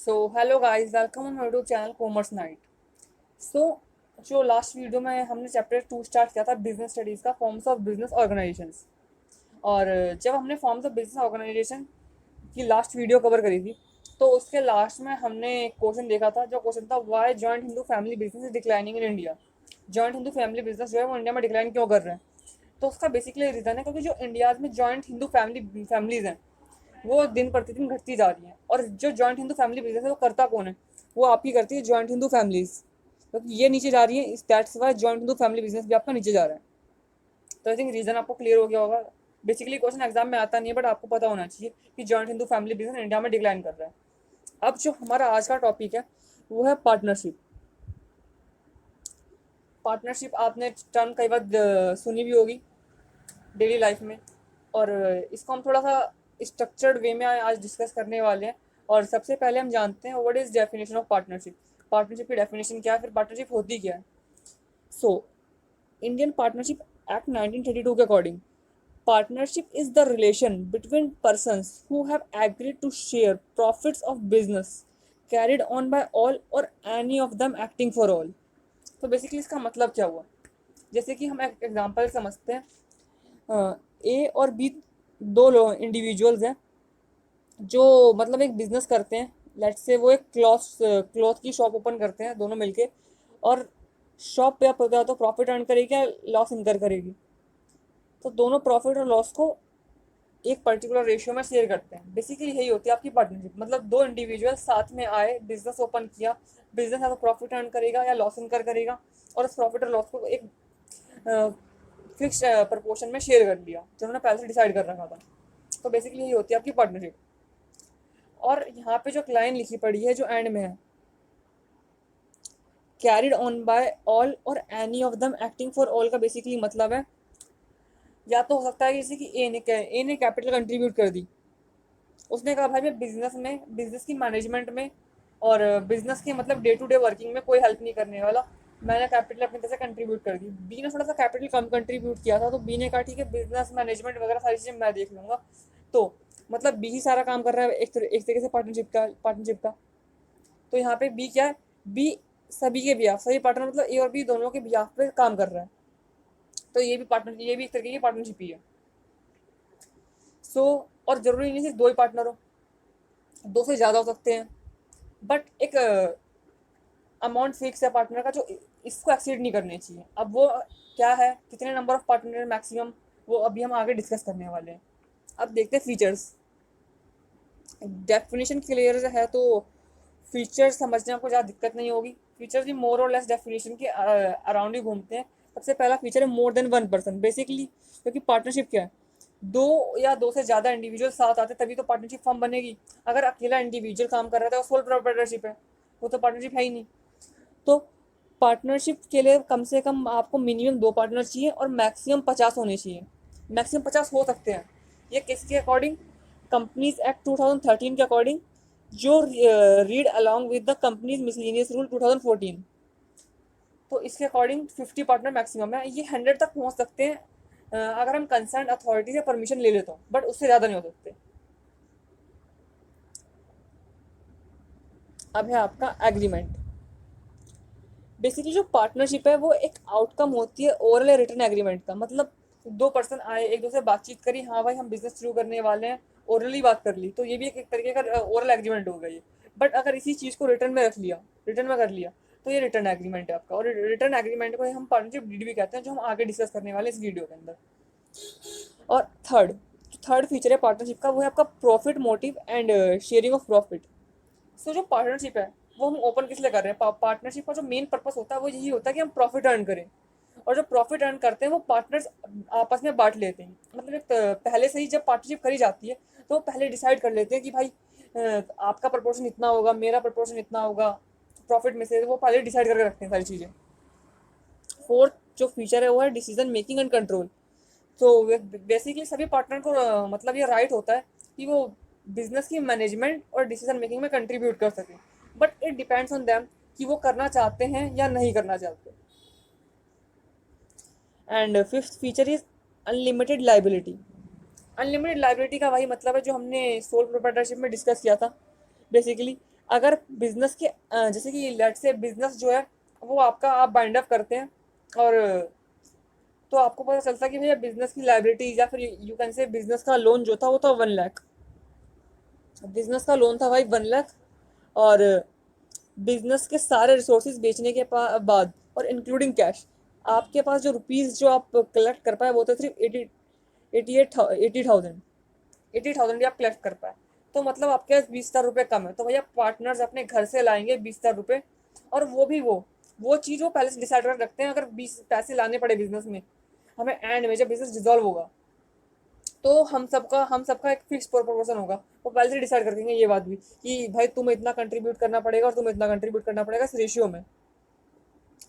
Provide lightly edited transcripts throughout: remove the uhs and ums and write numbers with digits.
So hello guys, welcome on YouTube channel commerce night. So जो लास्ट video में हमने चैप्टर 2 स्टार्ट किया था बिजनेस स्टडीज़ का, फॉर्म्स ऑफ बिजनेस ऑर्गेनाइजेशंस। और जब हमने फॉर्म्स ऑफ बिजनेस ऑर्गेनाइजेशन की लास्ट वीडियो कवर करी थी, तो उसके लास्ट में हमने एक क्वेश्चन देखा था। जो क्वेश्चन था, why joint Hindu family business is declining in India. Joint Hindu family business जो है वो इंडिया में डिक्लाइन क्यों कर रहे हैं। तो उसका बेसिकली रीज़न है क्योंकि जो इंडिया में जॉइंट हिंदू फैमिलीज हैं वो दिन प्रतिदिन घटती जा रही हैं। और जो जॉइंट हिंदू फैमिली बिजनेस है वो करता कौन है? वो आपकी करती है जॉइंट हिंदू फैमिलीज। क्योंकि ये नीचे जा रही है, that's why joint Hindu family business भी आपका नीचे जा रहा है। तो आई थिंक रीजन आपको क्लियर हो गया होगा। बेसिकली क्वेश्चन एग्जाम में आता नहीं है, बट आपको पता होना चाहिए कि joint Hindu family business India में डिक्लाइन कर रहा है। अब जो हमारा आज का टॉपिक है वो है पार्टनरशिप। पार्टनरशिप आपने टर्म कई बार सुनी भी होगी डेली लाइफ में। और इसको हम थोड़ा सा स्ट्रक्चर्ड वे में आज डिस्कस करने वाले हैं। और सबसे पहले हम जानते हैं what is definition of partnership. Partnership की डेफिनेशन क्या है, फिर पार्टनरशिप होती क्या है। सो इंडियन पार्टनरशिप एक्ट 1932 के according, partnership is the relation between persons who have agreed to share profits of business carried on by all or any of them acting for all। तो basically इसका मतलब क्या हुआ, जैसे कि हम एक एग्जांपल समझते हैं। ए और बी दो लोग इंडिविजुअल्स हैं जो मतलब एक बिजनेस करते हैं। लेट्स से वो एक क्लॉथ की शॉप ओपन करते हैं दोनों मिलके। और शॉप पे आप या तो प्रॉफिट अर्न करेगी या लॉस इनकर करेगी। तो दोनों प्रॉफिट और लॉस को एक पर्टिकुलर रेशियो में शेयर करते हैं। बेसिकली यही होती है आपकी पार्टनरशिप। मतलब दो इंडिविजुअल साथ में आए, बिजनेस ओपन किया, बिजनेस या तो प्रॉफिट अर्न करेगा या लॉस इनकर करेगा, और उस प्रॉफिट और लॉस को एक फिक्स प्रपोर्शन में शेयर कर लिया जो उन्होंने पहले से डिसाइड कर रखा था। तो बेसिकली यही होती है आपकी पार्टनरशिप। और यहाँ पे जो लाइन लिखी पड़ी है जो एंड में है, कैरिड ऑन बाय ऑल और any of them acting for all, का बेसिकली मतलब है या तो हो सकता है कि जैसे कि ए ने कैपिटल कंट्रीब्यूट कर दी। उसने कहा भाई मैं बिजनेस में, बिजनेस की मैनेजमेंट में और बिजनेस के मतलब डे टू डे वर्किंग में कोई हेल्प नहीं करने वाला, मैंने कैपिटल अपनी तरफ से कंट्रीब्यूट कर दी। बी ने थोड़ा सा कैपिटल कम कंट्रीब्यूट किया था, तो बी ने कहा ठीक है बिजनेस मैनेजमेंट वगैरह सारी चीज़ें मैं देख लूँगा। तो मतलब बी ही सारा काम कर रहा है एक तरीके से पार्टनरशिप का। तो यहाँ पे बी क्या है, बी सभी के बिहाफ, सभी पार्टनर मतलब ए और बी दोनों के बिहाफ पे काम कर रहा है। तो ये भी एक तरीके की पार्टनरशिप ही है। सो और जरूरी नहीं सिर्फ दो ही पार्टनर हो, दो से ज़्यादा हो सकते हैं। बट एक अमाउंट फिक्स है पार्टनर का जो इसको एक्सीड नहीं करनी चाहिए। अब वो क्या है, कितने नंबर ऑफ पार्टनर मैक्सिमम, वो अभी हम आगे डिस्कस करने वाले हैं। अब देखते हैं फीचर्स। डेफिनेशन क्लियर है तो फीचर्स समझने में आपको ज़्यादा दिक्कत नहीं होगी। फीचर्स भी मोर और लेस डेफिनेशन के अराउंड ही घूमते हैं। सबसे पहला फीचर है more than one person. Basically क्योंकि पार्टनरशिप क्या है, दो या दो से ज़्यादा इंडिविजुअल साथ आते तभी तो पार्टनरशिप फॉर्म बनेगी। अगर अकेला इंडिविजुअल काम कर रहा था वो सोल प्रोप्राइटरशिप है, वो तो पार्टनरशिप है ही नहीं। तो पार्टनरशिप के लिए कम से कम आपको मिनिमम दो पार्टनर चाहिए और मैक्सिमम 50 होने चाहिए। मैक्सिमम 50 हो सकते हैं। ये किसके अकॉर्डिंग, कंपनीज एक्ट 2013 के अकॉर्डिंग, जो read along with the companies miscellaneous rule 2014। तो इसके अकॉर्डिंग 50 पार्टनर मैक्सिमम है। ये 100 तक पहुंच सकते हैं अगर हम कंसर्न अथॉरिटी से परमिशन ले लेते हो, बट उससे ज़्यादा नहीं हो सकते। अब है आपका एग्रीमेंट। बेसिकली जो पार्टनरशिप है वो एक आउटकम होती है ओरल या रिटन एग्रीमेंट का। मतलब दो पर्सन आए, एक दूसरे से बातचीत करी, हाँ भाई हम बिजनेस शुरू करने वाले हैं, ओरली बात कर ली, तो ये भी एक तरीके का ओरल एग्रीमेंट हो गई। बट अगर इसी चीज़ को रिटर्न में रख लिया, रिटर्न में कर लिया, तो ये रिटर्न एग्रीमेंट है आपका। और रिटर्न एग्रीमेंट को हम पार्टनरशिप डीड भी कहते हैं, जो हम आगे डिस्कस करने वाले हैं इस वीडियो के अंदर। और थर्ड फीचर है पार्टनरशिप का, वो है आपका profit motive and sharing of profit. So जो पार्टनरशिप है वो हम ओपन किस लिए कर रहे हैं। पार्टनरशिप का जो मेन पर्पस होता है वो यही होता है कि हम प्रॉफिट अर्न करें। और जो प्रॉफिट अर्न करते हैं वो पार्टनर्स आपस में बांट लेते हैं। मतलब एक पहले से ही जब पार्टनरशिप करी जाती है तो पहले डिसाइड कर लेते हैं कि भाई आपका प्रपोर्शन इतना होगा, मेरा प्रपोर्शन इतना होगा प्रॉफिट में से। वो पहले डिसाइड करके रखते हैं सारी चीज़ें। फोर्थ जो फीचर है वो है डिसीजन मेकिंग एंड कंट्रोल। तो बेसिकली सभी पार्टनर को मतलब ये राइट होता है कि वो बिजनेस की मैनेजमेंट और डिसीजन मेकिंग में कंट्रीब्यूट कर सकें। But it depends on them कि वो करना चाहते हैं या नहीं करना चाहते। And fifth feature is unlimited liability. Unlimited liability का वही मतलब है जो हमने सोल प्रोप्राइटरशिप में डिस्कस किया था। बेसिकली अगर बिजनेस के जैसे कि लेट से बिजनेस जो है वो आपका आप बाइंड अप करते हैं, और तो आपको पता चलता है कि भैया बिजनेस की लाइबिलिटी या फिर यू कैन से बिजनेस का लोन जो था वो था 1 लाख। बिजनेस का लोन था भाई 1 लाख, और बिजनेस के सारे रिसोर्सेज बेचने के बाद और इंक्लूडिंग कैश, आपके पास जो रुपीज़ जो आप कलेक्ट कर पाए वो तो सिर्फ 80,000 आप कलेक्ट कर पाए। तो मतलब आपके पास 20,000 रुपये कम है, तो भैया पार्टनर्स अपने घर से लाएंगे 20,000 रुपये, और वो भी वो चीज़ वो पहले से डिसाइड कर रखते हैं। अगर 20 पैसे लाने पड़े बिजनेस में हमें एंड में जब बिजनेस डिजॉल्व होगा, तो हम सबका एक फिक्स प्रोपोर्शन होगा। वो पहले से डिसाइड कर देंगे ये बात भी कि भाई तुम्हें इतना कंट्रीब्यूट करना पड़ेगा और तुम्हें इतना कंट्रीब्यूट करना पड़ेगा, इस रेशियो में।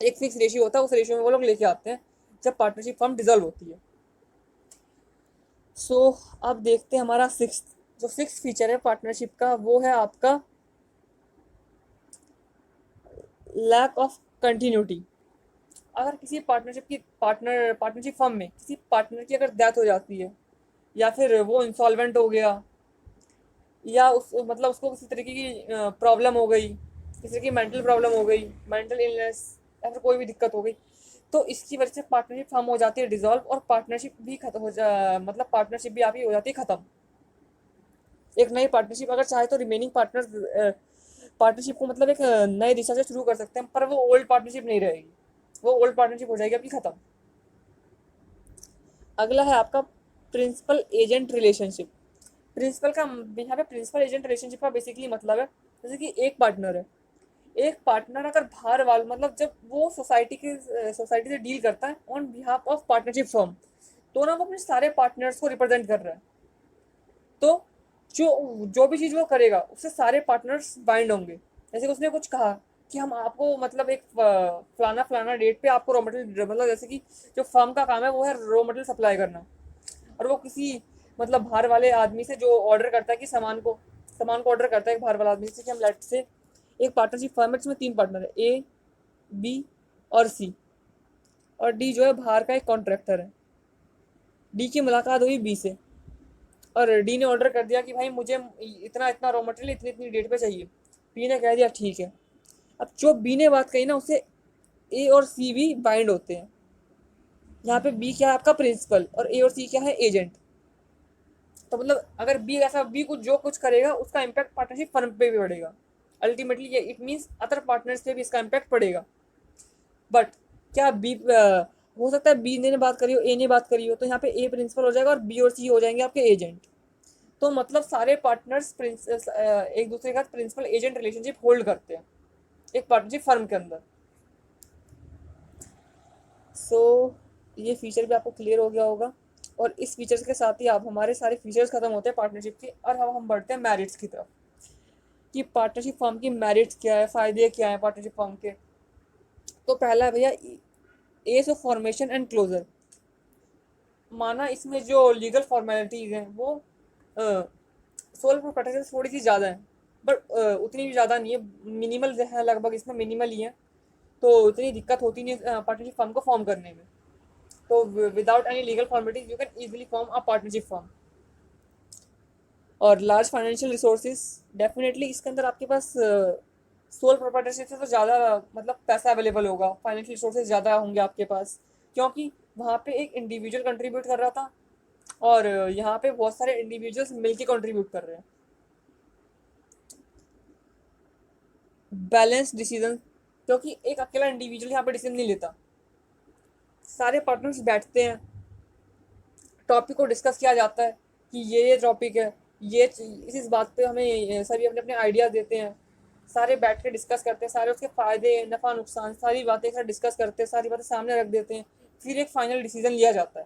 एक फिक्स रेशियो होता है, उस रेशियो में वो लोग लेके आते हैं जब पार्टनरशिप फर्म डिजॉल्व होती है। सो अब देखते हैं हमारा सिक्स फीचर है पार्टनरशिप का, वो है आपका लैक ऑफ कंटिन्यूटी। अगर किसी पार्टनरशिप फर्म में किसी पार्टनर की अगर डेथ हो जाती है, या फिर वो इंसॉल्वेंट हो गया, या उस मतलब उसको किसी तरीके की प्रॉब्लम हो गई, किसी तरह की मेंटल प्रॉब्लम हो गई, मेंटल इलनेस, या फिर कोई भी दिक्कत हो गई, तो इसकी वजह से पार्टनरशिप फर्म हो जाती है डिजॉल्व, और पार्टनरशिप भी खत्म हो जा मतलब पार्टनरशिप भी आपकी हो जाती है खत्म। एक नई पार्टनरशिप अगर चाहे तो रिमेनिंग पार्टनर्स पार्टनरशिप को मतलब एक नए दिशा से शुरू कर सकते हैं, पर वो ओल्ड पार्टनरशिप नहीं रहेगी, वो ओल्ड पार्टनरशिप हो जाएगी आपकी खत्म। अगला है आपका प्रिंसिपल एजेंट रिलेशनशिप। प्रिंसिपल का यहाँ पे प्रिंसिपल एजेंट रिलेशनशिप का बेसिकली मतलब है, जैसे कि एक पार्टनर अगर बाहर वाल मतलब जब वो सोसाइटी से डील करता है on behalf of partnership firm, तो ना वो अपने सारे पार्टनर्स को रिप्रेजेंट कर रहा है। तो जो जो भी चीज़ वो करेगा उससे सारे पार्टनर्स बाइंड होंगे। जैसे कि उसने कुछ कहा कि हम आपको मतलब एक फलाना फलाना डेट पे आपको रॉ मटेरियल मतलब जैसे कि जो फर्म का काम है वो है रॉ मटेरियल सप्लाई करना, और वो किसी मतलब बाहर वाले आदमी से जो ऑर्डर करता है कि सामान को ऑर्डर करता है एक बाहर वाला आदमी से कि हम लेट से एक पार्टनरशिप फर्म है जिसमें 3 पार्टनर है, ए, बी और सी, और डी जो है बाहर का एक कॉन्ट्रैक्टर है। डी की मुलाकात हुई बी से, और डी ने ऑर्डर कर दिया कि भाई मुझे इतना इतना रॉ मटेरियल इतनी इतनी डेट पे चाहिए। बी ने कह दिया ठीक है। अब जो बी ने बात कही ना उससे ए और सी भी बाइंड होते हैं। यहाँ पे बी क्या है आपका प्रिंसिपल, और ए और सी क्या है एजेंट। तो मतलब अगर बी कुछ जो कुछ करेगा उसका इम्पैक्ट पार्टनरशिप फर्म पे भी पड़ेगा। अल्टीमेटली ये इट मीन्स अदर पार्टनर्स पे भी इसका इम्पैक्ट पड़ेगा। बट क्या बी हो सकता है बी ने बात करी हो, ए ने बात करी हो, तो यहाँ पे ए प्रिंसिपल हो जाएगा और बी और सी हो जाएंगे आपके एजेंट। तो मतलब सारे पार्टनर्स एक दूसरे के साथ प्रिंसिपल एजेंट रिलेशनशिप होल्ड करते हैं एक पार्टनरशिप फर्म के अंदर। सो ये फीचर भी आपको क्लियर हो गया होगा, और इस फीचर्स के साथ ही आप हमारे सारे फीचर्स खत्म होते हैं पार्टनरशिप के, और अब हम बढ़ते हैं मैरिट्स की तरफ कि पार्टनरशिप फर्म की मैरिट्स क्या है, फ़ायदे क्या हैं पार्टनरशिप फर्म के। तो पहला है भैया age of formation and closure. माना इसमें जो लीगल फॉर्मेलिटीज़ हैं वो सोल प्रोप्राइटर से थोड़ी सी ज़्यादा है, बट उतनी भी ज़्यादा नहीं है, मिनिमल है, लगभग इसमें मिनिमल ही है। तो उतनी दिक्कत होती नहीं है पार्टनरशिप फर्म को फॉर्म करने में। तो without any legal formalities you can easily form a partnership firm. और लार्ज फाइनेंशियल रिसोर्सेज, डेफिनेटली इसके अंदर आपके पास सोल प्रोप्राइटरशिप से तो ज़्यादा मतलब पैसा अवेलेबल होगा, फाइनेंशियल रिसोर्सेज ज़्यादा होंगे आपके पास, क्योंकि वहाँ पे एक इंडिविजुअल कंट्रीब्यूट कर रहा था, और यहाँ पे बहुत सारे इंडिविजुअल्स मिलके कंट्रीब्यूट कर रहे हैं। बैलेंस डिसीजन, क्योंकि एक अकेला इंडिविजुअल यहाँ पे डिसीजन नहीं लेता, सारे पार्टनर्स बैठते हैं, टॉपिक को डिस्कस किया जाता है कि ये टॉपिक है, ये इस बात पे हमें सभी अपने अपने आइडियाज़ देते हैं, सारे बैठ के डिस्कस करते हैं, सारे उसके फ़ायदे नफ़ा नुकसान सारी बातें एक साथ डिस्कस करते हैं, सारी बातें सामने रख देते हैं, फिर एक फाइनल डिसीजन लिया जाता है।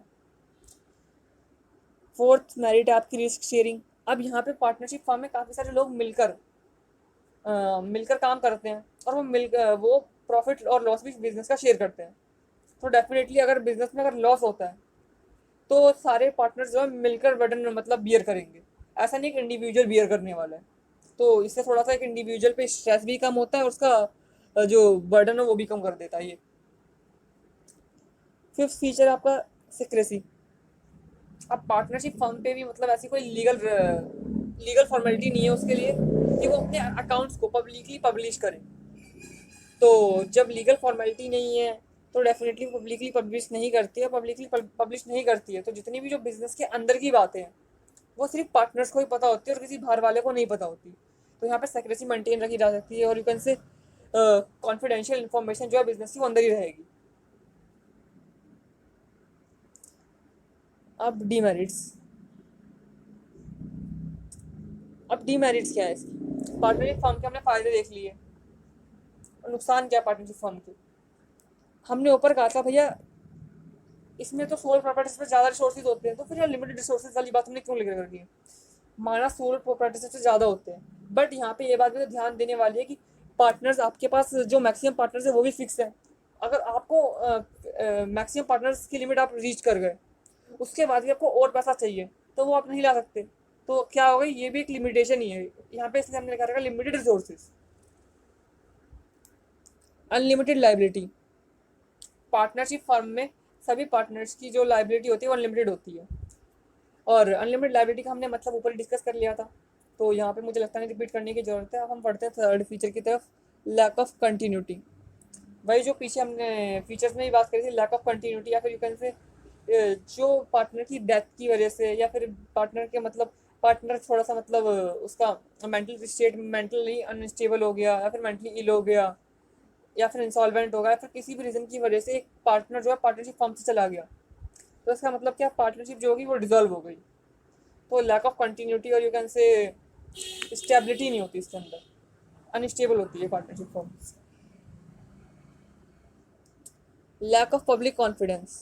फोर्थ मेरिट है आपकी रिस्क शेयरिंग। अब यहाँ पे पार्टनरशिप फर्म में काफ़ी सारे लोग मिलकर काम करते हैं, और वो प्रॉफिट और लॉस भी बिजनेस का शेयर करते हैं। तो डेफिनेटली अगर बिजनेस में अगर लॉस होता है तो सारे पार्टनर्स जो है मिलकर बर्डन मतलब बियर करेंगे, ऐसा नहीं कि इंडिविजुअल बियर करने वाला है। तो इससे थोड़ा सा एक इंडिविजुअल पे स्ट्रेस भी कम होता है, और उसका जो बर्डन है वो भी कम कर देता है ये। फिफ्थ फीचर आपका सिक्रेसी। अब पार्टनरशिप फर्म पे भी मतलब ऐसी कोई लीगल लीगल फॉर्मेलिटी नहीं है उसके लिए कि वो अपने अकाउंट्स को पब्लिकली पब्लिश करें। तो जब लीगल फॉर्मेलिटी नहीं है तो डेफिनेटली पब्लिकली पब्लिश नहीं करती है, पब्लिकली पब्लिश नहीं करती है, तो जितनी भी जो बिजनेस के अंदर की बातें हैं वो सिर्फ पार्टनर्स को ही पता होती है और किसी बाहर वाले को नहीं पता होती। तो यहाँ पे सेक्रेसी मेंटेन रखी जा सकती है और यू कैन से कॉन्फिडेंशियल इन्फॉर्मेशन जो है बिजनेस की वो अंदर ही रहेगी। अब डीमेरिट्स। अब डीमेरिट्स क्या है इसकी? पार्टनरशिप फर्म के हमने फायदे देख लिए और नुकसान क्या है पार्टनरशिप फर्म के। हमने ऊपर कहा था भैया इसमें तो सोल प्रॉपर्टीज पे ज़्यादा रिसोर्सेज होते हैं, तो फिर यार लिमिटेड रिसोर्सेज वाली बात हमने क्यों लिख रखी है? माना सोल प्रॉपर्टीज से ज़्यादा होते हैं, बट यहाँ पे ये बात भी तो ध्यान देने वाली है कि पार्टनर्स आपके पास जो मैक्सिमम पार्टनर्स है वो भी फिक्स है। अगर आपको मैक्सिमम पार्टनर्स की लिमिट आप रीच कर गए, उसके बाद भी आपको और पैसा चाहिए तो वो आप नहीं ला सकते। तो क्या होगा, ये भी एक लिमिटेशन ही है यहाँ पे, इसलिए हमने लिखा रखा limited resources. Unlimited liability. Partnership firm में सभी पार्टनर्स की जो लाइबिलिटी होती है वो अनलिमिटेड होती है, और अनलिमिटेड लाइबिलिटी का हमने मतलब ऊपर डिस्कस कर लिया था, तो यहाँ पे मुझे लगता नहीं रिपीट करने की जरूरत है। अब हम पढ़ते हैं थर्ड फीचर की तरफ, लैक ऑफ कंटिन्यूटी। वही जो पीछे हमने फीचर्स में ही बात करी थी, लैक ऑफ कंटिन्यूटी, या फिर यू कैन से जो पार्टनर की डेथ की वजह से, या फिर पार्टनर के मतलब पार्टनर थोड़ा सा मतलब उसका मेंटल स्टेट मेंटली अनस्टेबल हो गया, या फिर मेंटली इल हो गया, या फिर इंसॉल्वेंट हो गया, या फिर किसी भी रीज़न की वजह से एक पार्टनर जो है पार्टनरशिप फर्म से चला गया, तो इसका मतलब क्या, पार्टनरशिप जो होगी वो डिजॉल्व हो गई। तो लैक ऑफ कंटिन्यूटी और यू कैन से स्टेबिलिटी नहीं होती इसके अंदर, अनस्टेबल होती है partnership firm. Lack of public confidence,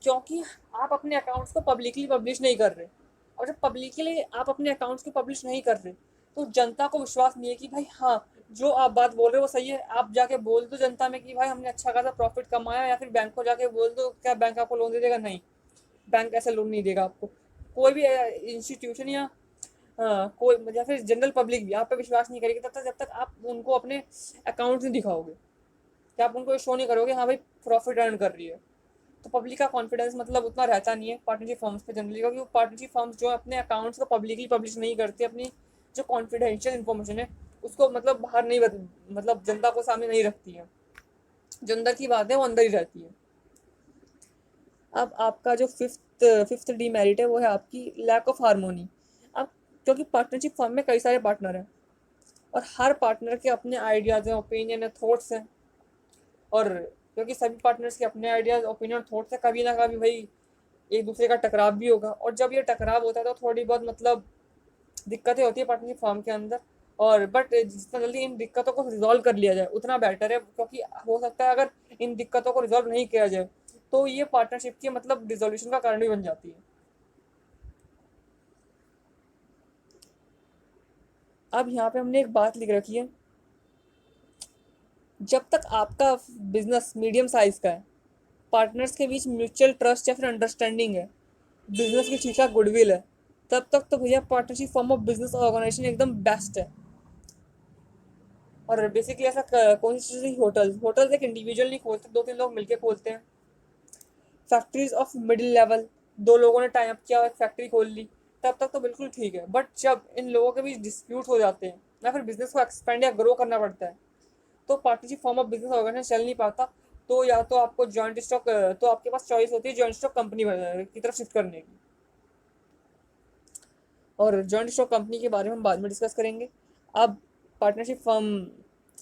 क्योंकि आप अपने अकाउंट्स को पब्लिकली पब्लिश नहीं कर रहे, और जब पब्लिकली आप अपने अकाउंट्स को पब्लिश नहीं कर रहे तो जनता को विश्वास नहीं है कि भाई हाँ जो आप बात बोल रहे हो वो सही है। आप जाके बोल दो जनता में कि भाई हमने अच्छा खासा प्रॉफिट कमाया, या फिर बैंक को जाके बोल दो, क्या बैंक आपको लोन दे देगा? नहीं, बैंक ऐसा लोन नहीं देगा आपको। कोई भी इंस्टीट्यूशन या कोई या फिर जनरल पब्लिक भी आप पे विश्वास नहीं करेगी तब तक जब तक आप उनको अपने अकाउंट नहीं दिखाओगे, कि आप उनको शो नहीं करोगे हाँ भाई प्रॉफिट अर्न कर रही है। तो पब्लिक का कॉन्फिडेंस मतलब उतना रहता नहीं है पार्टनरशिप फर्म्स पे जनरली, क्योंकि वो पार्टनरशिप फर्म्स जो अपने अकाउंट्स को पब्लिकली पब्लिश नहीं करती, अपनी जो कॉन्फिडेंशियल इन्फॉर्मेशन है उसको मतलब बाहर नहीं मतलब जनता को सामने नहीं रखती है। जो अंदर की बात है वो अंदर ही रहती है। अब आपका जो फिफ्थ डीमेरिट है वो है आपकी लैक ऑफ हारमोनी। अब क्योंकि पार्टनरशिप फर्म में कई सारे पार्टनर हैं और हर पार्टनर के अपने आइडियाज़ हैं, ओपिनियन है, थॉट्स हैं, और क्योंकि सभी पार्टनर्स के अपने आइडियाज़, ओपिनियन, थॉट्स हैं, कभी ना कभी भाई एक दूसरे का टकराव भी होगा, और जब ये टकराव होता है तो थोड़ी बहुत मतलब दिक्कतें होती है पार्टनरशिप फर्म के अंदर। और बट जितना जल्दी इन दिक्कतों को रिजॉल्व कर लिया जाए उतना बेटर है, क्योंकि हो सकता है अगर इन दिक्कतों को रिजॉल्व नहीं किया जाए तो ये पार्टनरशिप के मतलब डिसोल्यूशन का कारण भी बन जाती है। अब यहाँ पे हमने एक बात लिख रखी है, जब तक आपका बिजनेस मीडियम साइज का है, पार्टनर्स के बीच म्यूचुअल ट्रस्ट या फिर अंडरस्टैंडिंग है, बिजनेस की ठीक ठाक गुडविल है, तब तक तो भैया partnership form of business organisation एकदम बेस्ट है। और बेसिकली ऐसा कौन सी होटल्स एक इंडिविजुअल नहीं खोलते, दो तीन लोग मिलकर खोलते हैं। फैक्ट्रीज ऑफ मिडिल लेवल, दो लोगों ने टाइम अप किया और फैक्ट्री खोल ली, तब तक तो बिल्कुल ठीक है। बट जब इन लोगों के बीच डिस्प्यूट हो जाते हैं या फिर बिजनेस को एक्सपेंड या ग्रो करना पड़ता है तो partnership form of business organisation चल नहीं पाता। तो या तो आपको जॉइंट स्टॉक, तो आपके पास चॉइस होती है जॉइंट स्टॉक कंपनी की तरफ शिफ्ट करने की, और जॉइंट स्टॉक कंपनी के बारे में हम बाद में डिस्कस करेंगे। अब पार्टनरशिप फर्म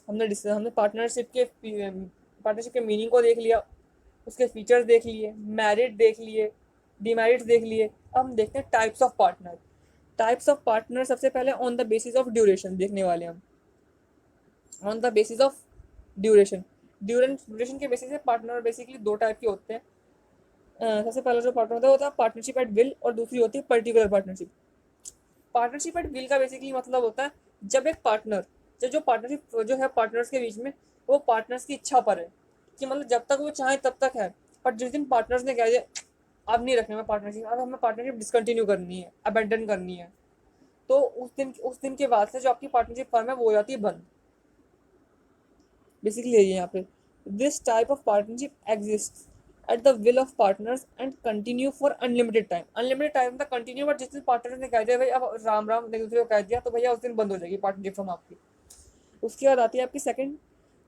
हमने पार्टनरशिप के मीनिंग को देख लिया, उसके फीचर्स देख लिए, मेरिट देख लिए, डिमेरिट्स देख लिए। अब हम देखते हैं types of partner. Types of partner सबसे पहले on the basis of duration देखने वाले हम। On the basis of duration, duration के बेसिस पे पार्टनर बेसिकली दो टाइप के होते हैं। सबसे पहला जो पार्टनर होता है पार्टनरशिप एट विल, और दूसरी होती है particular partnership. Partnership at will का बेसिकली मतलब होता है जब एक पार्टनर, जो पार्टनरशिप जो है पार्टनर्स के बीच में, वो पार्टनर्स की इच्छा पर है कि मतलब जब तक वो चाहे तब तक है, पर जिस दिन पार्टनर्स ने कह दिया अब नहीं रखने में पार्टनरशिप, अब हमें पार्टनरशिप डिसकंटिन्यू करनी है, अबेंडन करनी है, तो उस दिन के बाद से जो आपकी पार्टनरशिप फर्म है वो हो जाती है बंद। बेसिकली यही है यहाँ पे, this type of partnership exist at the will of partners and continue for unlimited time. Unlimited time तक कंटिन्यू, बट जिस दिन पार्टनर ने कह दिया भाई अब राम राम, एक दूसरे को कह दिया, तो भैया उस दिन बंद हो जाएगी पार्टनरशिप फ्रॉम आपकी। उसके बाद आती है आपकी सेकंड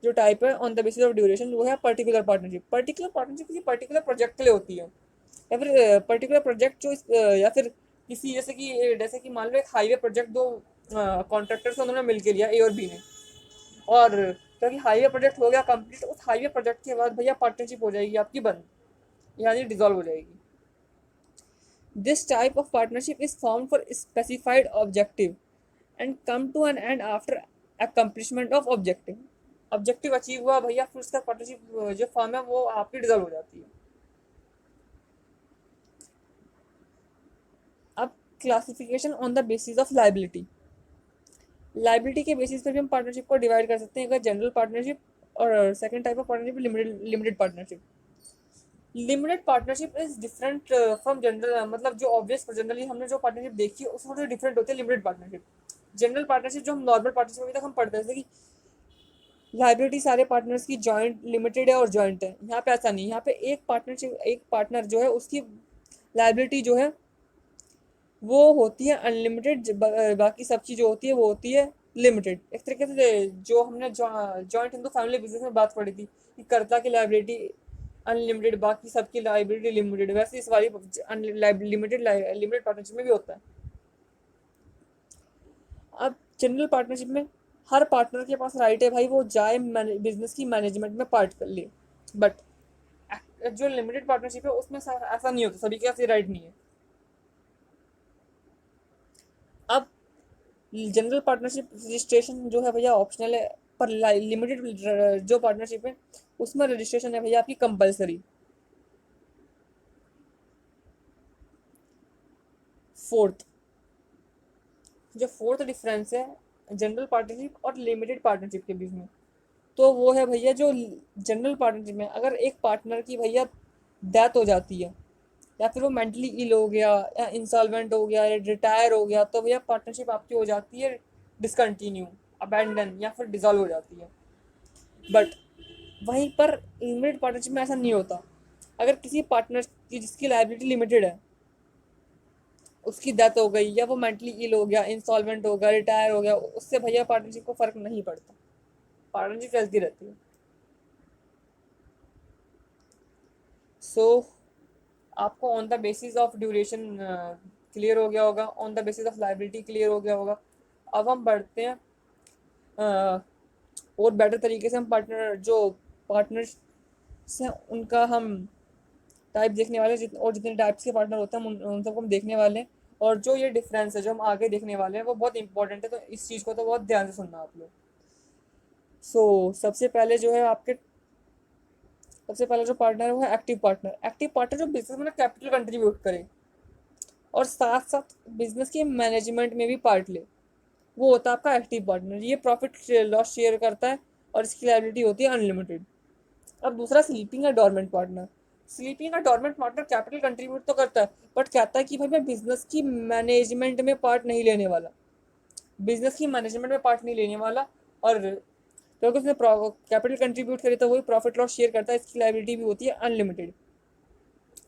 जो टाइप है on the basis of duration, वो है पर्टिकुलर पार्टनरशिप। पर्टिकुलर पार्टनरशिप किसी पर्टिकुलर प्रोजेक्ट के लिए होती है, या फिर पर्टिकुलर प्रोजेक्ट जो या फिर किसी जैसे कि मान लो एक हाईवे प्रोजेक्ट दो कॉन्ट्रैक्टर्स उन्होंने मिलकर लिया, ए और बी ने, और क्योंकि हाईवे प्रोजेक्ट हो गया कंप्लीट, उस हाईवे प्रोजेक्ट के बाद भैया पार्टनरशिप हो जाएगी आपकी बंद, यानी डिसॉल्व हो जाएगी। This type of partnership is form for specified objective and come to an end after accomplishment of objective. Objective achieve हुआ भैया, फिर उसका पार्टनरशिप जो फॉर्म है वो आपकी डिसॉल्व हो जाती है। अब classification on the basis of liability. Liability के बेसिस पर भी हम पार्टनरशिप को डिवाइड कर सकते हैं, अगर जनरल पार्टनरशिप और second type of partnership limited partnership. Limited partnership is different from general, मतलब जो ऑब्वियस जनरली हमने जो पार्टनरशिप देखी है उससे थोड़ी डिफरेंट होती है लिमिटेड पार्टनरशिप। जनरल पार्टनरशिप जो हम नॉर्मल पार्टनरशिप अभी तक हम पढ़ते हैं, जैसे कि लाइबिलिटी सारे पार्टनर्स की जॉइंट लिमिटेड है और जॉइंट है, यहाँ पे ऐसा नहीं। यहाँ पे एक पार्टनर जो है उसकी लाइबिलिटी जो है वो होती है अनलिमिटेड, बाकी सब चीज़ जो होती है वो होती है लिमिटेड। एक तरीके से जो हमने जॉइंट हिंदू फैमिली बिजनेस में बात पड़ी थी कि कर्ता की लाइबिलिटी अनलिमिटेड, बाकी सबकी लाइबिलिटी लिमिटेड, वैसे इस वाली लिमिटेड पार्टनरशिप में भी होता है। अब जनरल पार्टनरशिप में हर पार्टनर के पास राइट है भाई वो जाए बिजनेस की मैनेजमेंट में पार्ट कर ले, बट जो लिमिटेड पार्टनरशिप है उसमें ऐसा नहीं होता, सभी के पास ये राइट नहीं है। अब जनरल पार्टनरशिप रजिस्ट्रेशन जो है भैया ऑप्शनल है, पर लिमिटेड जो पार्टनरशिप है उसमें रजिस्ट्रेशन है भैया आपकी कंपलसरी। फोर्थ, जो फोर्थ डिफरेंस है जनरल पार्टनरशिप और लिमिटेड पार्टनरशिप के बीच में, तो वो है भैया जो जनरल पार्टनरशिप में अगर एक पार्टनर की भैया डेथ हो जाती है, या फिर वो मेंटली इल हो गया, या इंसॉल्वेंट हो गया, या रिटायर हो गया, तो भैया पार्टनरशिप आपकी हो जाती है डिसकंटिन्यू, अबैंडन, या फिर डिसॉल्व हो जाती है। बट वहीं पर लिमिटेड पार्टनरशिप में ऐसा नहीं होता। अगर किसी पार्टनर की जिसकी लाइबिलिटी लिमिटेड है उसकी डेथ हो गई, या वो मेंटली इल हो गया, इंसॉल्वेंट हो गया, रिटायर हो गया, उससे भैया पार्टनरशिप को फर्क नहीं पड़ता, पार्टनरशिप चलती रहती है। सो आपको on the basis of duration clear हो गया होगा, on the basis of liability clear हो गया होगा। अब हम बढ़ते हैं और बेटर तरीके से हम पार्टनर्स हैं उनका हम टाइप देखने वाले हैं, और जितने टाइप्स के पार्टनर होते हैं हम उन सबको हम देखने वाले हैं। और जो ये डिफरेंस है जो हम आगे देखने वाले हैं वो बहुत इंपॉर्टेंट है, तो इस चीज़ को तो बहुत ध्यान से सुनना आप लोग। सबसे पहले जो है आपके सबसे पहले जो पार्टनर है वो है एक्टिव पार्टनर। एक्टिव पार्टनर जो बिजनेस में कैपिटल कंट्रीब्यूट करे और साथ साथ बिजनेस के मैनेजमेंट में भी पार्ट ले, वो होता है आपका एक्टिव पार्टनर। ये प्रॉफिट लॉस शेयर करता है और इसकी लायबिलिटी होती है अनलिमिटेड। अब दूसरा स्लीपिंग है डोरमेंट पार्टनर। स्लीपिंग का डोरमेंट पार्टनर कैपिटल कंट्रीब्यूट तो करता है, बट कहता है कि भाई मैं बिजनेस की मैनेजमेंट में पार्ट नहीं लेने वाला, बिजनेस की मैनेजमेंट में पार्ट नहीं लेने वाला। और क्योंकि उसने कैपिटल कंट्रीब्यूट करे तो वही प्रॉफिट लॉस शेयर करता है, इसकी लायबिलिटी भी होती है अनलिमिटेड।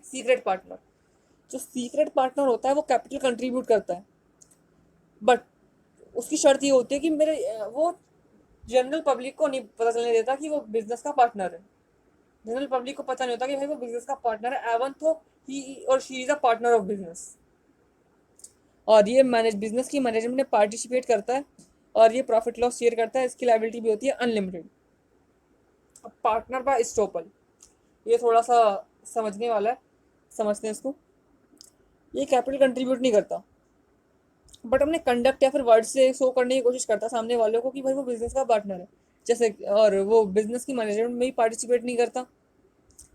सीक्रेट पार्टनर, जो सीक्रेट पार्टनर होता है वो कैपिटल कंट्रीब्यूट करता है, बट उसकी शर्त ये होती है कि वो जनरल पब्लिक को नहीं पता चलने देता कि वो बिजनेस का पार्टनर है। जनरल पब्लिक को पता नहीं होता कि भाई वो बिजनेस का पार्टनर है, एवन तो ही और she is a partner of business. और ये मैनेज बिजनेस की मैनेजमेंट में पार्टिसिपेट करता है और ये प्रॉफिट लॉस शेयर करता है, इसकी लायबिलिटी भी होती है अनलिमिटेड। अब पार्टनर बाय स्टॉपल, ये थोड़ा सा समझने वाला है, समझते हैं इसको। ये कैपिटल कंट्रीब्यूट नहीं करता, बट अपने कंडक्ट या फिर वर्ड से शो करने की कोशिश करता है सामने वालों को कि भाई वो बिजनेस का पार्टनर है, जैसे। और वो बिजनेस की मैनेजमेंट में भी पार्टिसिपेट नहीं करता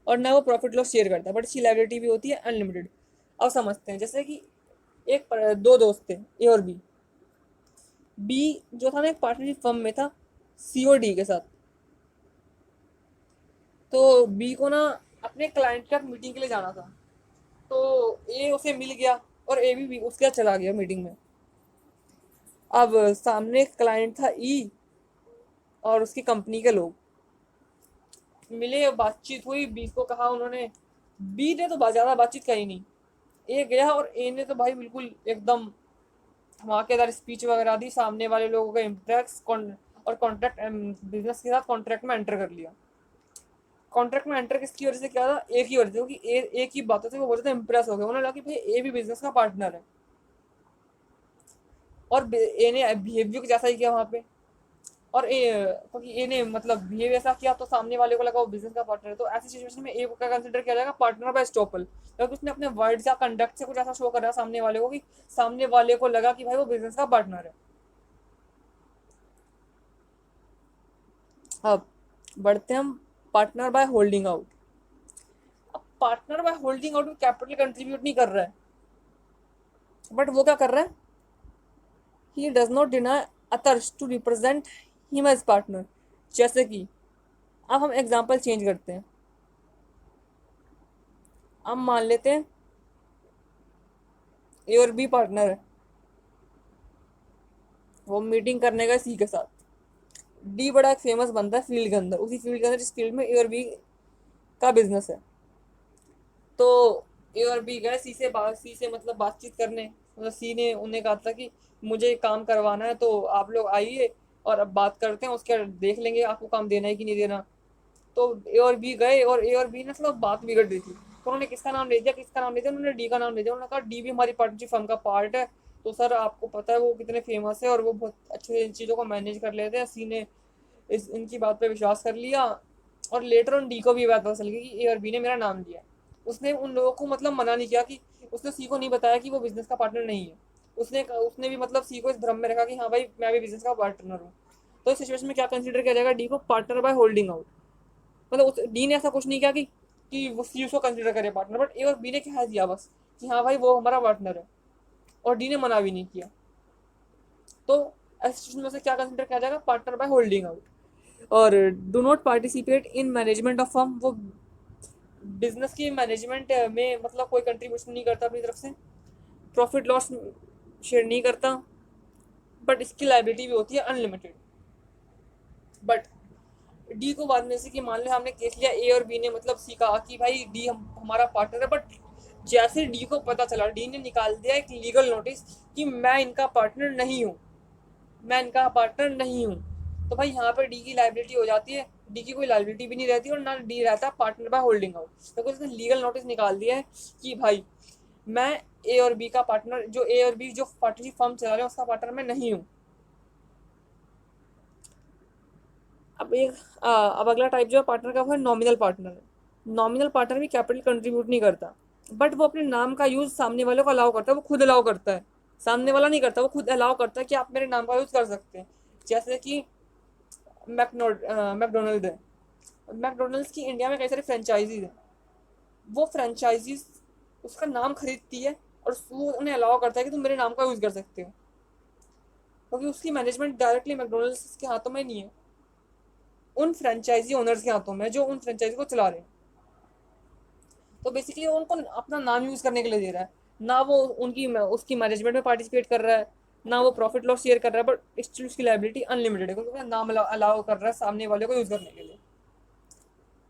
और ना वो प्रॉफिट लॉस शेयर करता, बट इसकी लायबिलिटी भी होती है अनलिमिटेड। अब समझते हैं, जैसे कि दो दोस्त थे, ए और बी। बी जो था ना एक पार्टनरशिप फर्म में था सीओडी के साथ। तो बी को ना अपने क्लाइंट के साथ मीटिंग के लिए जाना था, तो ए उसे मिल गया और ए भी उसके साथ चला गया मीटिंग में। अब सामने क्लाइंट था ई और उसकी कंपनी के लोग मिले, बातचीत हुई, बी को कहा उन्होंने बी ने तो ज़्यादा बातचीत करी नहीं, ए गया और ए ने तो भाई बिल्कुल एकदम धमाकेदार स्पीच वगैरह दी, सामने वाले लोगों को इम्प्रेस और कॉन्ट्रैक्ट बिजनेस के साथ कॉन्ट्रैक्ट में एंटर कर लिया। कॉन्ट्रैक्ट में एंटर किसकी वजह से किया था? ए की वजह से, क्योंकि ए की बातों से वो बहुत ज़्यादा इम्प्रेस हो गए, उन्होंने लगा कि भाई ए भी बिजनेस का पार्टनर है, और ए ने बिहेव भी जैसा ही किया वहाँ पे। और ए, क्योंकि ए ने मतलब बिहेव ऐसा किया तो सामने वाले को लगा वो बिजनेस का पार्टनर है, तो ऐसी सिचुएशन में ए को क्या कंसिडर किया जाएगा? पार्टनर बाय स्टॉपल, क्योंकि उसने अपने वर्ड्स या कंडक्ट से कुछ ऐसा शो करा सामने वाले को कि सामने वाले को लगा कि भाई वो बिजनेस का पार्टनर है। अब बढ़ते हम पार्टनर बाय होल्डिंग आउट। अब पार्टनर बाय होल्डिंग आउट में कैपिटल कंट्रीब्यूट नहीं कर रहा है, बट वो क्या कर रहा है? He does not deny others to represent him as partner. जैसे कि अब हम एग्जांपल चेंज करते हैं, अब मान लेते हैं ए और बी पार्टनर है, वो मीटिंग करने गए सी के साथ। डी बड़ा एक फेमस बंदा है फील्ड के अंदर, उसी फील्ड के अंदर जिस फील्ड में ए और बी का बिजनेस है। तो ए और बी गए सी से मतलब बातचीत करने, मतलब सी ने उन्हें कहा था कि मुझे काम करवाना है, तो आप लोग आइए और अब बात करते हैं, उसके देख लेंगे आपको काम देना है कि नहीं देना। तो ए और बी गए, और ए और बी ने मतलब बात बिगड़ रही थी, तो उन्होंने किसका नाम ले दिया, किसका नाम ले दिया? उन्होंने डी का नाम ले दिया। उन्होंने कहा डी भी हमारी पार्टनरशिप फर्म का पार्ट है, तो सर आपको पता है वो कितने फेमस है और वो बहुत अच्छे से इन चीज़ों को मैनेज कर लेते हैं। सी ने इनकी बात पे विश्वास कर लिया, और लेटर ऑन डी को भी बात पता चल गई कि ए और बी ने मेरा नाम लिया। उसने उन लोगों को मतलब मना नहीं किया, कि उसने सी को नहीं बताया कि वो बिजनेस का पार्टनर नहीं है। उसने भी मतलब सी को इस भ्रम में रखा कि हाँ भाई मैं भी बिजनेस का पार्टनर हूँ। तो इस सिचुएशन में क्या कंसिडर किया जाएगा? डी को पार्टनर बाय होल्डिंग आउट। मतलब डी ने ऐसा कुछ नहीं किया कि वो सी उसको कंसिडर करे पार्टनर, बट ए और बी ने कह दिया बस कि हाँ भाई वो हमारा पार्टनर है, और डी ने मना भी नहीं किया। तो ऐसी सिचुएशन में से क्या कंसिडर किया जाएगा? Partner by holding out. और do not participate in management of firm, वो बिजनेस की मैनेजमेंट में मतलब कोई कंट्रीब्यूशन नहीं करता अपनी तरफ से, प्रॉफिट लॉस शेयर नहीं करता, बट इसकी लाइबिलिटी भी होती है अनलिमिटेड। बट डी को बाद में से कि मान लो हमने केस लिया, ए और बी ने मतलब सी कहा कि भाई डी हमारा पार्टनर है, बट जैसे डी को पता चला, डी ने निकाल दिया एक लीगल नोटिस कि मैं इनका पार्टनर नहीं हूँ, मैं इनका पार्टनर नहीं हूँ। तो भाई यहाँ पर डी की लाइबिलिटी हो जाती है, डी की कोई लाइबिलिटी भी नहीं रहती, और ना डी रहता पार्टनर बाय होल्डिंग आउट, तो उसने लीगल नोटिस निकाल दिया है कि भाई मैं ए और बी का पार्टनर, जो ए और बी जो पार्टनरशिप फर्म चला रहे हैं उसका पार्टनर मैं नहीं हूँ। अब अगला टाइप जो है पार्टनर का, वो है नॉमिनल पार्टनर। नॉमिनल पार्टनर भी कैपिटल कंट्रीब्यूट नहीं करता, बट वो अपने नाम का यूज सामने वाले को अलाउ करता है, वो खुद अलाउ करता है, सामने वाला नहीं करता, वो खुद अलाउ करता है कि आप मेरे नाम का यूज कर सकते हैं। जैसे कि मैकडोनल्ड है, मैकडोनल्ड्स की इंडिया में कई सारी फ्रेंचाइजीज हैं, वो फ्रेंचाइजीज उसका नाम खरीदती है, और वो उन्हें अलाउ करता है कि तुम मेरे नाम का यूज कर सकते हो, क्योंकि उसकी मैनेजमेंट डायरेक्टली मैकडोनल्ड्स के हाथों में नहीं है, उन फ्रेंचाइजी ओनर्स के हाथों में जो उन फ्रेंचाइजी को चला रहे हैं। तो बेसिकली वो उनको अपना नाम यूज करने के लिए दे रहा है, ना वो उनकी उसकी मैनेजमेंट में पार्टिसिपेट कर रहा है, ना वो प्रॉफिट लॉस शेयर कर रहा है, बट स्टिल उसकी लाइबिलिटी अनलिमिटेड है, क्योंकि वो नाम अलाउ कर रहा है सामने वाले को यूज करने के लिए।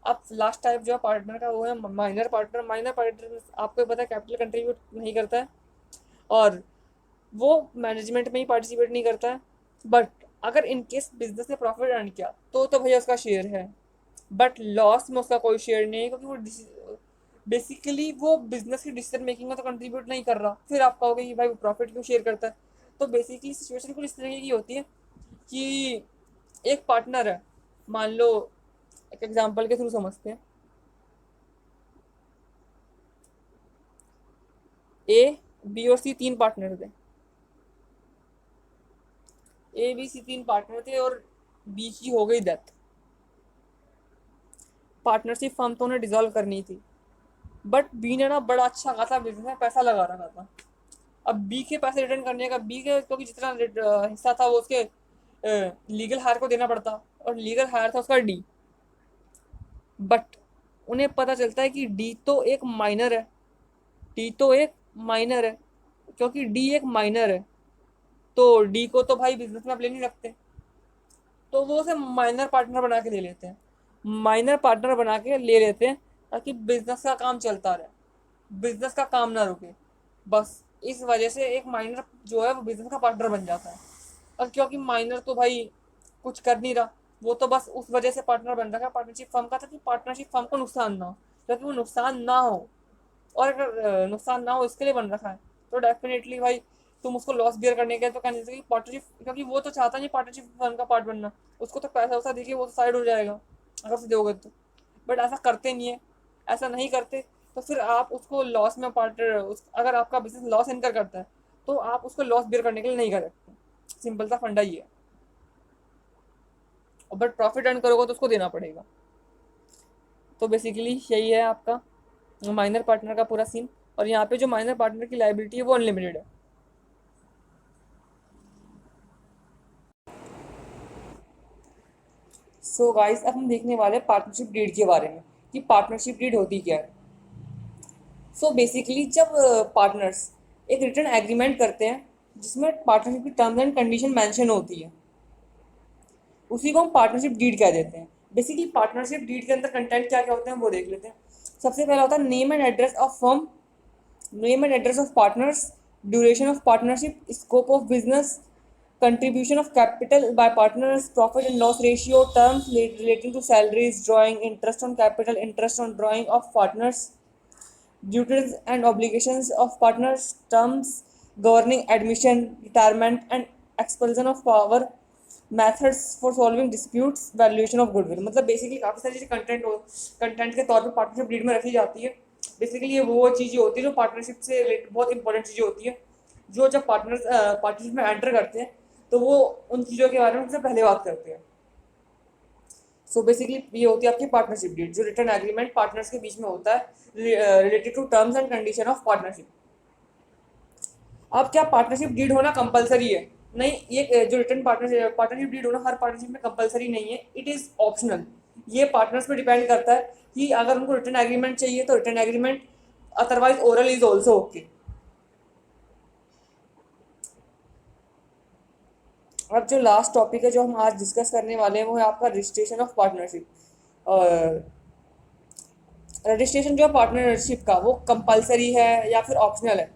अब लास्ट टाइप जो है पार्टनर का, वो है माइनर पार्टनर। माइनर पार्टनर आपको पता है कैपिटल कंट्रीब्यूट नहीं करता है, और वो मैनेजमेंट में ही पार्टिसिपेट नहीं करता है, बट अगर इन केस बिजनेस ने प्रॉफिट अर्न किया तो भैया उसका शेयर है, बट लॉस में उसका कोई शेयर नहीं है, क्योंकि वो बेसिकली वो बिजनेस की डिसीजन मेकिंग में तो कंट्रीब्यूट नहीं कर रहा। फिर आप कहोगे कि भाई वो प्रॉफिट क्यों शेयर करता है? तो बेसिकली सिचुएशन कुछ इस तरीके की होती है कि एक पार्टनर है, मान लो एक एग्जांपल के थ्रू समझते हैं, ए बी और सी तीन पार्टनर थे, ए बी सी तीन पार्टनर थे, और बी की हो गई डेथ। पार्टनरशिप फर्म तो उन्हें डिसॉल्व करनी थी, बट बी ने ना बड़ा अच्छा खासा बिजनेस में पैसा लगा रखा था। अब बी के पैसे रिटर्न करने का, बी के क्योंकि जितना हिस्सा था वो उसके लीगल हायर को देना पड़ता, और लीगल हायर था उसका डी। बट उन्हें पता चलता है कि डी तो एक माइनर है, डी तो एक माइनर है, क्योंकि डी एक माइनर है, तो डी को तो भाई बिजनेस में आप ले नहीं रखते, तो वो उसे माइनर पार्टनर बना के ले लेते हैं, माइनर पार्टनर बना के ले लेते हैं, ताकि बिजनेस का काम चलता रहे, बिजनेस का काम ना रुके। बस इस वजह से एक माइनर जो है वो बिजनेस का पार्टनर बन जाता है। और क्योंकि माइनर तो भाई कुछ कर नहीं रहा, वो तो बस उस वजह से पार्टनर बन रखा है पार्टनरशिप फर्म का, ताकि पार्टनरशिप फर्म को नुकसान ना हो। क्योंकि वो नुकसान ना हो, और अगर नुकसान ना हो इसके लिए बन रखा है, तो डेफिनेटली भाई तुम उसको लॉस बियर करने के तो कहने चाहिए पार्टनरशिप, क्योंकि वो तो चाहता नहीं पार्टनरशिप फर्म का पार्ट बनना। उसको तो पैसा वैसा देखिए वो तो साइड हो जाएगा अगर उसे दोगे तो। बट ऐसा करते नहीं है, ऐसा नहीं करते। तो फिर आप उसको लॉस में पार्टनर अगर आपका बिजनेस लॉस इनकर करता है तो आप उसको लॉस बियर करने के लिए नहीं कर सकते। सिंपल सा फंडा ही है। बट प्रॉफिट अर्न करोगे तो उसको देना पड़ेगा। तो बेसिकली यही है आपका माइनर पार्टनर का पूरा सीन। और यहाँ पे जो माइनर पार्टनर की लाइबिलिटी है वो अनलिमिटेड है। सो गाइस अब हम देखने वाले हैं पार्टनरशिप डीड के बारे में कि पार्टनरशिप डीड होती क्या है। सो बेसिकली जब पार्टनर्स एक रिटर्न एग्रीमेंट करते हैं जिसमें पार्टनरशिप की टर्म्स एंड कंडीशन मेंशन होती है, उसी को हम पार्टनरशिप डीड कह देते हैं। बेसिकली पार्टनरशिप डीड के अंदर कंटेंट क्या क्या होते हैं वो देख लेते हैं। सबसे पहला होता है name and address of firm, name and address of partners, duration of partnership, scope of business, contribution of capital by partners, profit and loss ratio, terms relating to salaries, drawing, interest on capital, interest on drawing of partners, duties and obligations of partners, terms governing admission, retirement and expulsion of power, methods for solving disputes, valuation of goodwill। मतलब basically काफ़ी सारी चीज़ें content के तौर पर partnership deed में रखी जाती है। बेसिकली ये वो चीज़ें होती है जो पार्टनरशिप से रिलेटेड बहुत इंपॉर्टेंट चीज़ें होती है, जो जब पार्टनरशिप में एंटर करते हैं तो वो उन चीज़ों के बारे में सबसे पहले बात करते हैं। सो बेसिकली ये होती है आपकी पार्टनरशिप डीड, जो रिटर्न एग्रीमेंट पार्टनर्स के बीच में होता है related to terms and condition of partnership. अब क्या पार्टनरशिप डीड होना कंपलसरी है? नहीं, ये जो रिटर्न पार्टनरशिप डीड होना हर पार्टनरशिप में कंपलसरी नहीं है, इट इज़ ऑप्शनल। ये पार्टनर्स पे डिपेंड करता है कि अगर उनको रिटर्न एग्रीमेंट चाहिए तो return agreement, otherwise oral is also okay. अब जो लास्ट टॉपिक है जो हम आज डिस्कस करने वाले हैं वो है आपका रजिस्ट्रेशन ऑफ पार्टनरशिप। और रजिस्ट्रेशन जो है पार्टनरशिप का वो कंपलसरी है या फिर ऑप्शनल है,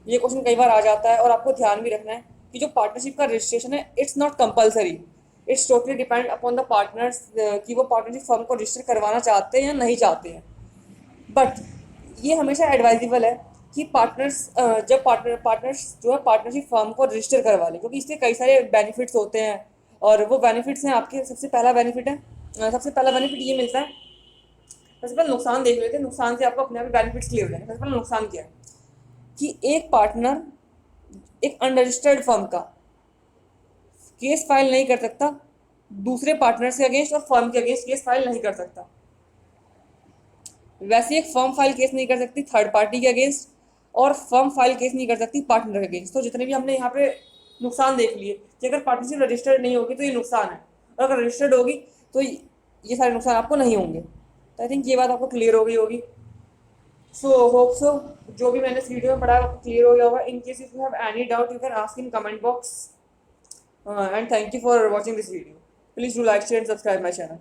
ये क्वेश्चन कई बार आ जाता है। और आपको ध्यान भी रखना है कि जो पार्टनरशिप का रजिस्ट्रेशन है it's not compulsory, it's totally depend upon the partners कि वो पार्टनरशिप फर्म को रजिस्टर करवाना चाहते हैं या नहीं चाहते हैं। बट ये हमेशा एडवाइजेबल है कि जब पार्टनर्स जो है पार्टनरशिप फर्म को रजिस्टर करवा लें, क्योंकि इसके कई सारे बेनिफिट्स होते हैं। और वो बेनिफिट्स हैं आपके, सबसे पहला बेनिफिट ये मिलता है। सबसे पहले नुकसान देख लेते हैं, नुकसान से आपको अपने आप बेनिफिट्स क्लियर हो जाएंगे। सबसे पहले नुकसान क्या है कि एक पार्टनर एक अनरजिस्टर्ड फर्म का केस फाइल नहीं कर सकता, दूसरे पार्टनर के अगेंस्ट और फर्म के अगेंस्ट केस फाइल नहीं कर सकता। वैसे एक फर्म फाइल केस नहीं कर सकती थर्ड पार्टी के अगेंस्ट, और फर्म फाइल केस नहीं कर सकती पार्टनर के अगेंस्ट। तो जितने भी हमने यहाँ पे नुकसान देख लिए कि अगर पार्टनरशिप रजिस्टर्ड नहीं होगी तो ये नुकसान है, और अगर रजिस्टर्ड होगी तो ये सारे नुकसान आपको नहीं होंगे। तो आई थिंक ये बात आपको क्लियर हो गई होगी। सो होप सो जो भी मैंने इस वीडियो में पढ़ा आपको क्लियर हो गया होगा। In case if you have any doubt you can ask in comment box, and thank you for watching this video. Please do like share and subscribe my channel.